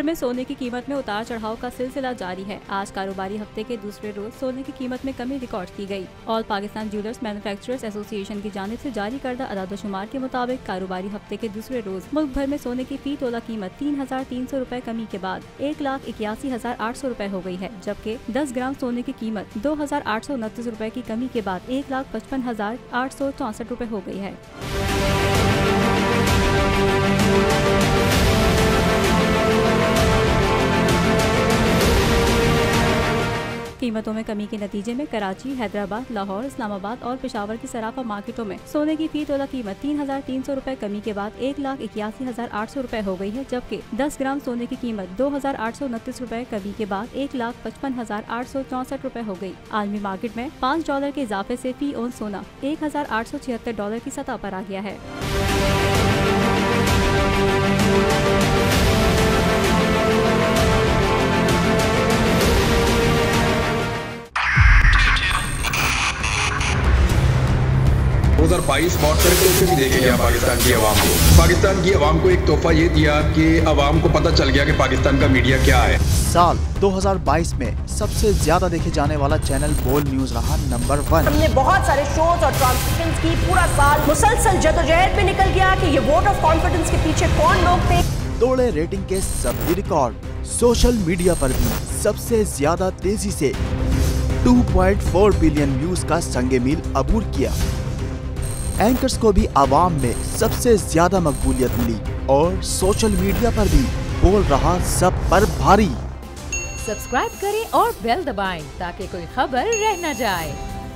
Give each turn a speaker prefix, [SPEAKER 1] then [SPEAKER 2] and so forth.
[SPEAKER 1] भर में सोने की कीमत में उतार चढ़ाव का सिलसिला जारी है। आज कारोबारी हफ्ते के दूसरे रोज सोने की कीमत में कमी रिकॉर्ड की गई। All Pakistan jewellers manufacturers association की जानिब से जारी करदा अदादोशुमार के मुताबिक कारोबारी हफ्ते के दूसरे रोज मुल्क भर में सोने की फी तोला कीमत 3,300 रुपए कमी के बाद 1,81,800 रुपए हो गई है, जबकि 10 ग्राम सोने की कीमत 2,829 रुपए की कमी के बाद 1,55,864 रुपए हो गई है। कीमतों में कमी के नतीजे में कराची, हैदराबाद, लाहौर, इस्लामाबाद और पेशावर की सराफा मार्केटों में सोने की फी तोला कीमत 3,300 रुपए कमी के बाद 1,81,800 रुपए हो गई है, जबकि 10 ग्राम सोने की कीमत 2,829 रुपए कमी के बाद 1,55,864 रुपए हो गई। आलमी मार्केट में $5 के इजाफे से फी ओन सोना $1,876 की सतह पर आ गया है।
[SPEAKER 2] बॉर्डर के भी देखे गया पाकिस्तान की अवाम को एक तोहफा ये दिया कि अवाम को पता चल गया कि पाकिस्तान का मीडिया क्या है।
[SPEAKER 3] साल 2022 में सबसे ज्यादा देखे जाने वाला चैनल बोल न्यूज रहा नंबर 1।
[SPEAKER 4] हमने बहुत सारे शोज और ट्रांसमिशंस की, पूरा साल मुसलसल जदोजहद में निकल गया कि ये वोट ऑफ कॉन्फिडेंस के पीछे कौन लोग थे।
[SPEAKER 3] तोड़े रेटिंग के सभी रिकॉर्ड। सोशल मीडिया पर भी सबसे ज्यादा तेजी से 2.4 बिलियन व्यूज का संगे मील अबूर किया। एंकर्स को भी आवाम में सबसे ज्यादा मकबूलियत मिली और सोशल मीडिया पर भी बोल रहा सब पर भारी।
[SPEAKER 5] सब्सक्राइब करें और बेल दबाएं ताकि कोई खबर रह न जाए।